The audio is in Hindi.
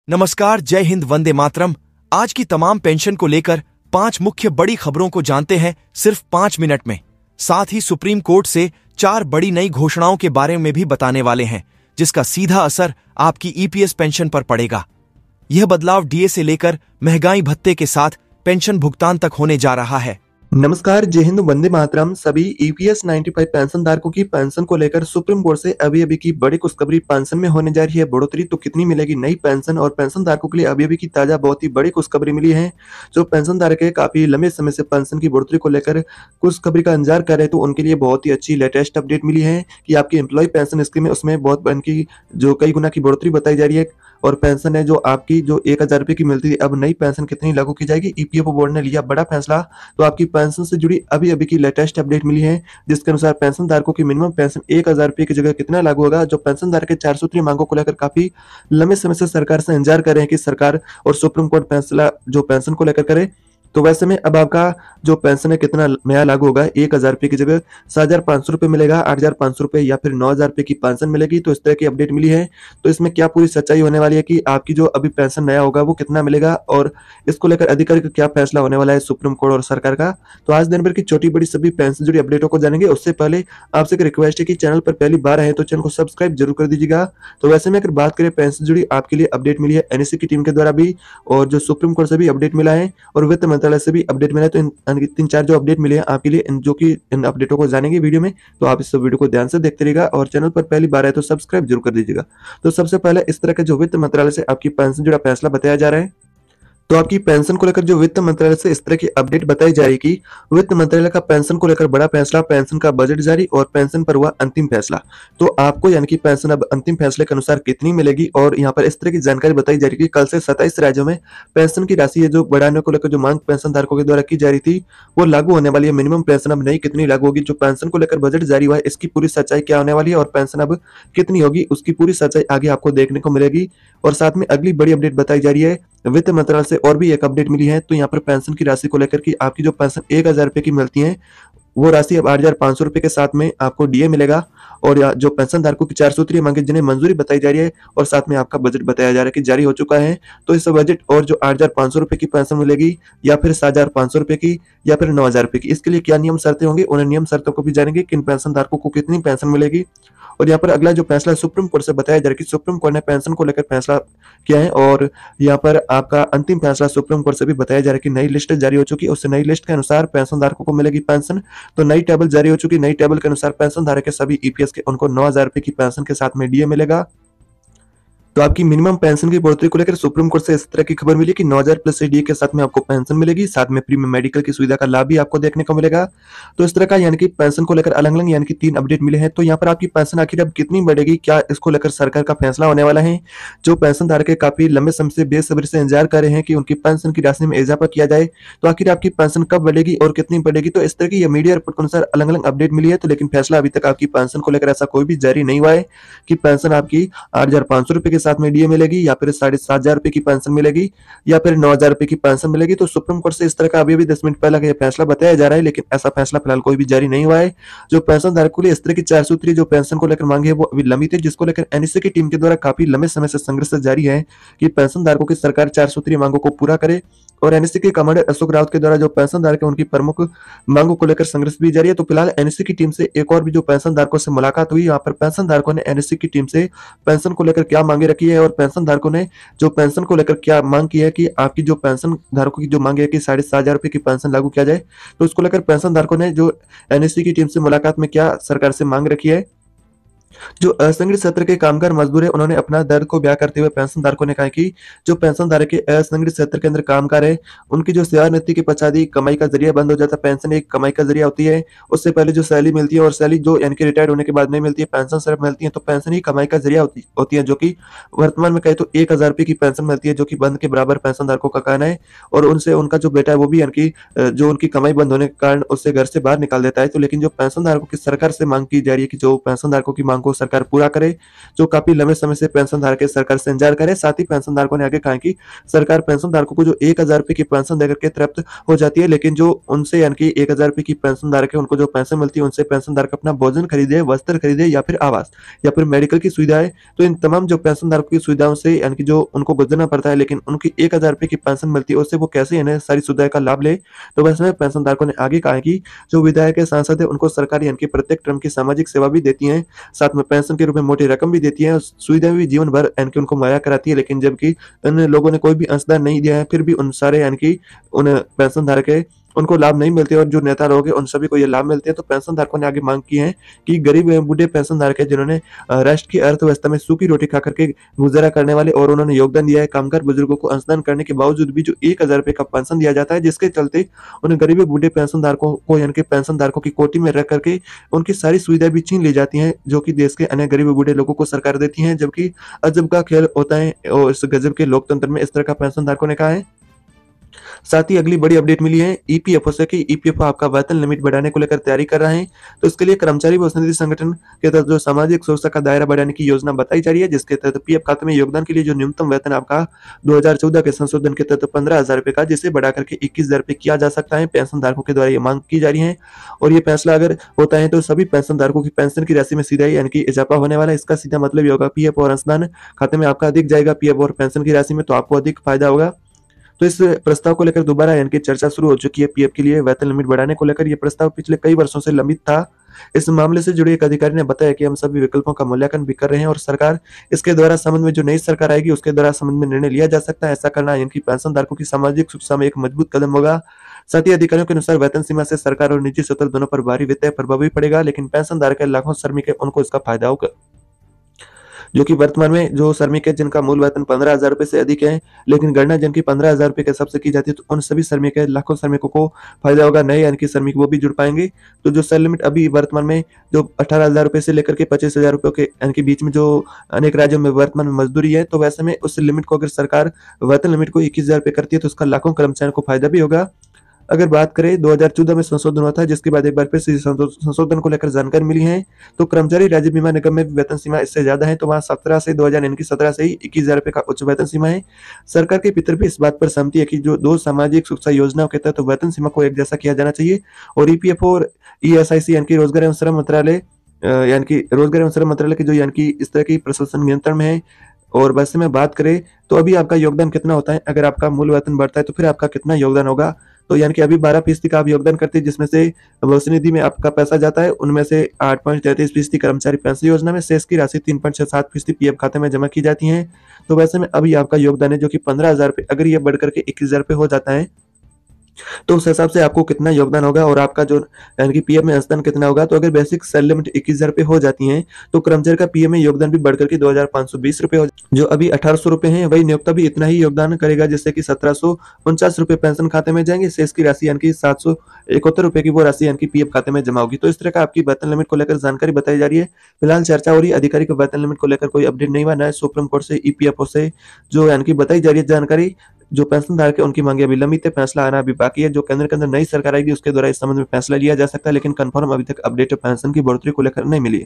नमस्कार, जय हिंद, वंदे मातरम। आज की तमाम पेंशन को लेकर 5 मुख्य बड़ी खबरों को जानते हैं सिर्फ 5 मिनट में। साथ ही सुप्रीम कोर्ट से 4 बड़ी नई घोषणाओं के बारे में भी बताने वाले हैं, जिसका सीधा असर आपकी ईपीएस पेंशन पर पड़ेगा। यह बदलाव डीए से लेकर महंगाई भत्ते के साथ पेंशन भुगतान तक होने जा रहा है। नमस्कार, जय हिंद, वंदे मातरम। सभी ईपीएस 95 पेंशन धारकों की पेंशन को लेकर सुप्रीम कोर्ट से अभी की बड़ी खुशखबरी पेंशन में होने जा रही है। बढ़ोतरी तो कितनी मिलेगी नई पेंशन और पेंशन धारकों के लिए अभी की ताजा बहुत ही बड़ी खुशखबरी मिली है। जो पेंशन धारक है काफी लंबे समय से पेंशन की बढ़ोतरी को लेकर खुशखबरी का इंतजार कर रहे, तो उनके लिए बहुत ही अच्छी लेटेस्ट अपडेट मिली है कि आपकी एम्प्लॉय पेंशन स्कीम है उसमें बहुत इनकी जो कई गुना की बढ़ोतरी बताई जा रही है। और पेंशन है जो आपकी जो 1000 रुपए की मिलती थी, अब नई पेंशन कितनी लागू की जाएगी। ईपीएफओ बोर्ड ने लिया बड़ा फैसला। तो आपकी पेंशन से जुड़ी अभी की लेटेस्ट अपडेट मिली है, जिसके अनुसार पेंशन धारकों की मिनिमम पेंशन 1000 रुपए की जगह कितना लागू होगा। जो पेंशन धारक के 4 सूत्रीय मांगों को लेकर काफी लंबे समय से सरकार से इंतजार कर रहे हैं कि सरकार और सुप्रीम कोर्ट फैसला जो पेंशन को लेकर करे। तो वैसे में अब आपका जो पेंशन है कितना नया लागू होगा। 1000 रुपए की जगह 7500 रुपए मिलेगा, 8500 रुपए या फिर 9000 रुपए की पेंशन मिलेगी। तो इस तरह की अपडेट मिली है। तो इसमें क्या पूरी सच्चाई होने वाली है कि आपकी जो अभी पेंशन नया होगा वो कितना मिलेगा और इसको लेकर अधिकारी का क्या फैसला होने वाला है सुप्रीम कोर्ट और सरकार का। तो आज दिन भर की छोटी बड़ी सभी पेंशन जुड़ी अपडेटों को जानेंगे। उससे पहले आपसे एक रिक्वेस्ट है कि चैनल पर पहली बार आए तो चैनल को सब्सक्राइब जरूर कर दीजिएगा। तो वैसे में अगर बात करें पेंशन जुड़ी आपके लिए अपडेट मिली है एनएससी की टीम के द्वारा भी, और जो सुप्रीम कोर्ट से भी अपडेट मिला है और वित्त मंत्रालय से भी अपडेट मिला है। तो इन 3-4 जो अपडेट मिले हैं आपके लिए, जो कि इन अपडेटों को जानेंगे वीडियो में। तो आप इस वीडियो को ध्यान से देखते रहिएगा और चैनल पर पहली बार आए तो सब्सक्राइब जरूर कर दीजिएगा। तो सबसे पहले इस तरह के जो वित्त मंत्रालय से आपकी पेंशन जुड़ा फैसला बताया जा रहा है। तो आपकी पेंशन को लेकर जो वित्त मंत्रालय से इस तरह की अपडेट बताई जा रही है कि वित्त मंत्रालय का पेंशन को लेकर बड़ा फैसला, पेंशन का बजट जारी और पेंशन पर हुआ अंतिम फैसला। तो आपको यानी कि पेंशन अब अंतिम फैसले के अनुसार कितनी मिलेगी, और यहाँ पर इस तरह की जानकारी बताई जा रही है कि कल से 27 राज्यों में पेंशन की राशि है जो बढ़ाने को लेकर जो मांग पेंशन धारकों के द्वारा की जा रही थी वो लागू होने वाली है। मिनिमम पेंशन अब नई कितनी लागू होगी, जो पेंशन को लेकर बजट जारी हुआ है इसकी पूरी सच्चाई क्या होने वाली है और पेंशन अब कितनी होगी उसकी पूरी सच्चाई आगे आपको देखने को मिलेगी। और साथ में अगली बड़ी अपडेट बताई जा रही है वित्त मंत्रालय से, और भी एक अपडेट मिली है। तो यहाँ पर पेंशन की राशि को लेकर कि आपकी जो पेंशन 1000 रुपए की मिलती है वो राशि अब 8500 रुपए के साथ में आपको डीए मिलेगा। और जो पेंशन धारकों की 4 सूत्रीय मांगे जिन्हें मंजूरी बताई जा रही है और साथ में आपका बजट बताया जा रहा है कि जारी हो चुका है। तो इस बजट और जो 8500 रुपए की पेंशन मिलेगी या फिर 7500 रुपए की या फिर 9000 रुपए की, इसके लिए क्या नियम शर्तें होंगी, उन्हें नियम शर्तों को भी जानेंगे किन पेंशन धारकों को कितनी पेंशन मिलेगी। और यहाँ पर अगला जो फैसला सुप्रीम कोर्ट से बताया जा रहा है कि सुप्रीम कोर्ट ने पेंशन को लेकर फैसला किया है। और यहाँ पर आपका अंतिम फैसला सुप्रीम कोर्ट से भी बताया जा रहा है कि नई लिस्ट जारी हो चुकी है, उस नई लिस्ट के अनुसार पेंशन धारकों को मिलेगी पेंशन। तो नई टेबल जारी हो चुकी, नई टेबल के अनुसार पेंशन धारक के सभी ईपीएस के उनको 9000 रुपए की पेंशन के साथ में डीए मिलेगा। तो आपकी मिनिमम पेंशन की बढ़ोतरी को लेकर सुप्रीम कोर्ट से इस तरह की खबर मिली कि 9000 प्लस डीए के साथ में आपको पेंशन मिलेगी, साथ में प्रीमियम मेडिकल की सुविधा का लाभ भी आपको देखने को मिलेगा। तो इस तरह का यानी कि पेंशन को लेकर अलग अलग यानी कि 3 अपडेट मिले हैं। तो यहाँ पर आपकी पेंशन आखिर अब कितनी बढ़ेगी, क्या इसको लेकर सरकार का फैसला होने वाला है। जो पेंशन धारक काफी लंबे समय से बेसब्री से इंतजार कर रहे हैं कि उनकी पेंशन की राशि में इजाफा किया जाए, तो आखिर आपकी पेंशन कब बढ़ेगी और कितनी बढ़ेगी। तो इस तरह की मीडिया रिपोर्ट के अनुसार अलग अलग अपडेट मिली है। तो लेकिन फैसला अभी तक आपकी पेंशन को लेकर ऐसा कोई भी जारी नहीं हुआ है कि पेंशन आपकी 8500 रुपए के साथ में डीए मिलेगी या फिर 7500 रुपए की पेंशन मिलेगी या फिर 9000 रुपए की पेंशन मिलेगी। तो सुप्रीम कोर्ट से इस तरह का अभी 10 मिनट पहले का फैसला बताया जा रहा है, लेकिन ऐसा फैसला फिलहाल कोई भी जारी नहीं हुआ है। जो पेंशन धारकों के लिए इस तरह की 4 सूत्रीय जो पेंशन को लेकर मांगे है वो अभी लंबी थी, जिसको लेकर एनएससी की टीम के द्वारा काफी लंबे समय से संघर्ष जारी है कि पेंशन धारकों की सरकार 4 सूत्रीय मांगों को पूरा करे। और एनएससी के कमांडर अशोक रावत के द्वारा जो पेंशन धारक है उनकी प्रमुख मांगों को लेकर संघर्ष भी जारी है। तो फिलहाल एनएससी की टीम से एक और भी जो पेंशन धारकों से मुलाकात हुई, यहाँ पर पेंशन धारकों ने एनएससी की टीम से पेंशन को लेकर क्या मांगे रखी है और पेंशन धारकों ने जो पेंशन को लेकर क्या मांग की है कि आपकी जो पेंशन धारकों की जो मांग है कि 7500 रुपए की पेंशन लागू किया जाए। तो उसको लेकर पेंशन धारकों ने जो एनएससी की टीम से मुलाकात में क्या सरकार से मांग रखी है। जो असंगठित क्षेत्र के कामगार मजदूर है उन्होंने अपना दर्द को बयां करते हुए पेंशन धारकों ने कहा कि जो पेंशन धारक के असंगठित क्षेत्र के अंदर कामगार है उनकी जो सेवानिवृत्ति के पश्चात कमाई का जरिया बंद हो जाता है। पेंशन एक कमाई का जरिया होती है, उससे पहले जो सैलरी मिलती है और सैलरी जो यानी कि रिटायर्ड होने के बाद नहीं मिलती है, पेंशन सिर्फ मिलती है। तो पेंशन ही कमाई का जरिया होती है, जो कि वर्तमान में कहे तो 1000 रुपए की पेंशन मिलती है, जो कि बंद के बराबर पेंशन धारकों का कहना है। और उनसे उनका जो बेटा है वो भी यानी कि जो उनकी कमाई बंद होने के कारण उससे घर से बाहर निकाल देता है। तो लेकिन जो पेंशन धारकों की सरकार से मांग की जा रही है कि जो पेंशन धारकों की मांग को सरकार पूरा करे, जो काफी लंबे समय से पेंशन धारक सरकार से इंतजार करे। साथ ही पेंशन धारकों ने आगे कहा कि सरकार पेंशन धारकों को जो 1,000 रुपए की पेंशन देकर के तृप्त हो जाती है, लेकिन जो उनसे यानी कि 1,000 रुपए की पेंशन धारक है उनको जो पेंशन मिलती है उनसे पेंशन धारक अपना भोजन खरीदे, वस्त्र खरीदे या फिर आवास या फिर मेडिकल की सुविधाएं, तो इन तमाम जो पेंशन धारकों की सुविधाओं से यानी कि जो उनको गुजरना पड़ता है, लेकिन उनकी 1,000 रुपए की पेंशन मिलती है उससे वो कैसे इन्हें सारी सुविधाएं का लाभ ले। तो वैसे में पेंशन धारकों ने आगे कहा है कि जो विधायक है, सांसद है, उनको सरकार यानी कि प्रत्येक टर्म की सामाजिक सेवा भी देती है, साथ में पेंशन के रूप में मोटी रकम भी देती है और सुविधाएं भी जीवन भर यानी कि उनको मुहैया कराती है। लेकिन जबकि इन लोगों ने कोई भी अंशदान नहीं दिया है, फिर भी उन सारे यानी कि उन पेंशन धारक है उनको लाभ नहीं मिलते और जो नेता लोग हैं उन सभी को ये लाभ मिलते हैं। तो पेंशन धारकों ने आगे मांग की है कि गरीब एवं बूढ़े पेंशन धारक है जिन्होंने राष्ट्र की अर्थव्यवस्था में सूखी रोटी खा करके गुजारा करने वाले और उन्होंने योगदान दिया है, कामगार बुजुर्गों को अंशदान करने के बावजूद भी जो 1,000 रुपए का पेंशन दिया जाता है, जिसके चलते उन गरीब बूढ़े पेंशन धारकों को यानी कि पेंशन धारकों की कोटी में रख करके उनकी सारी सुविधाएं भी छीन ली जाती हैं, जो कि देश के अन्य गरीब बूढ़े लोगों को सरकार देती है। जबकि अजब का खेल होता है और इस गजब के लोकतंत्र में इस तरह का पेंशन धारकों ने कहा है। साथ ही अगली बड़ी अपडेट मिली है ईपीएफओ से कि ईपीएफओ आपका वेतन लिमिट बढ़ाने को लेकर तैयारी कर रहा है। तो इसके लिए कर्मचारी भविष्य निधि संगठन के तहत जो सामाजिक सुरक्षा का दायरा बढ़ाने की योजना बताई जा रही है, जिसके तहत पीएफ खाते में योगदान के लिए जो न्यूनतम वेतन आपका 2014 के संशोधन के तहत 15,000 रुपए का, जिसे बढ़ा करके 21,000 रुपए किया जा सकता है। पेंशन धारकों के द्वारा ये मांग की जा रही है और ये फैसला अगर होता है तो सभी पेंशन धारकों की पेंशन की राशि में सीधा यानी कि इजाफा होने वाला है। इसका सीधा मतलब ये होगा पीएफ और अंशदान खाते में आपका अधिक जाएगा पीएफ और पेंशन की राशि में, तो आपको अधिक फायदा होगा। तो इस प्रस्ताव को लेकर दोबारा यानी कि चर्चा शुरू हो चुकी है। पीएफ के लिए वेतन लिमिट बढ़ाने को लेकर यह प्रस्ताव पिछले कई वर्षों से लंबित था। इस मामले से जुड़े एक अधिकारी ने बताया कि हम सभी विकल्पों का मूल्यांकन भी कर रहे हैं और सरकार इसके द्वारा संबंध में जो नई सरकार आएगी उसके द्वारा संबंध में निर्णय लिया जा सकता है। ऐसा करना यानी कि पेंशन धारकों की सामाजिक सुरक्षा में एक मजबूत कदम होगा। साथ ही अधिकारियों के अनुसार वेतन सीमा से सरकार और निजी क्षेत्र दोनों पर भारी वित्तीय प्रभाव भी पड़ेगा, लेकिन पेंशन धारक लाखों श्रमिक है उनको इसका फायदा होगा, जो कि वर्तमान में जो श्रमिक है जिनका मूल वेतन 15,000 रुपए से अधिक है, लेकिन गणना जिनकी 15,000 रुपए के हिसाब से की जाती है, तो उन सभी श्रमिक है लाखों श्रमिकों को फायदा होगा। नए यानी कि श्रमिक वो भी जुड़ पाएंगे। तो जो सेल लिमिट अभी वर्तमान में जो 18,000 रुपए से लेकर के 25,000 रुपए के यानी कि बीच में जो अनेक राज्यों में वर्तमान में मजदूरी है, तो वैसे में उस लिमिट को अगर सरकार वेतन लिमिट को 21,000 रुपए करती है तो उसका लाखों कर्मचारियों को फायदा भी होगा। अगर बात करें 2014 में संशोधन हुआ था, जिसके बाद एक बार फिर से संशोधन को लेकर जानकारी मिली है। तो कर्मचारी राज्य बीमा निगम में वेतन सीमा इससे ज्यादा है, तो वहां 17 से 2000 यानी कि 17 से ही 21,000 रुपए का उच्च वेतन सीमा है। सरकार के भीतर भी इस बात पर सहमति है कि जो दो सामाजिक सुरक्षा योजनाओं के तहत वेतन सीमा को एक जैसा किया जाना चाहिए और ईपीएफओ और ईएसआईसी यानी कि रोजगार एवं श्रम मंत्रालय यानी कि रोजगार एवं श्रम मंत्रालय की जो यानी कि इस तरह की प्रशासन नियंत्रण में है। और वैसे में बात करें तो अभी आपका योगदान कितना होता है, अगर आपका मूल वेतन बढ़ता है तो फिर आपका कितना योगदान होगा। तो यानी कि अभी 12% का आप योगदान करते हैं, जिसमें से भविष्य निधि में आपका पैसा जाता है, उनमें से 8.33% कर्मचारी पेंशन योजना में, शेष की राशि 3.67% पीएफ खाते में जमा की जाती है। तो वैसे में अभी आपका योगदान है जो कि 15,000 रुपए, अगर ये बढ़ करके 21,000 रुपए हो जाता है तो उस हिसाब से आपको कितना योगदान होगा और आपका जो यानी कि पीएफ में अंशदान कितना होगा। तो अगर बेसिक सैलरी लिमिट 21,000 रुपए हो जाती है तो कर्मचारी का पीएफ में योगदान भी बढ़कर के 2,520 रुपए हो, जो अभी 1,800 रुपए है, वही नियोक्ता भी इतना ही योगदान करेगा, जिससे कि 1,749 रुपए पेंशन खाते में जाएंगे। शेष की राशि यानी कि 771 रुपए की वो राशि यानी कि पीएफ खाते में जमा होगी। तो इस तरह का आपकी वेतन लिमिट को लेकर जानकारी बताई जा रही है। फिलहाल चर्चा हो रही है, आधिकारिक वेतन लिमिट को लेकर कोई अपडेट नहीं हुआ, न सुप्रीम कोर्ट से ईपीएफओ से जो यानी कि बताई जा रही है जानकारी। जो पेंशन धारक है उनकी मांगे अभी लंबित है, फैसला आना अभी बाकी है। जो केंद्र के अंदर नई सरकार आएगी उसके द्वारा इस संबंध में फैसला लिया जा सकता है, लेकिन कंफर्म अभी तक अपडेट पेंशन की बढ़ोतरी को लेकर नहीं मिली है।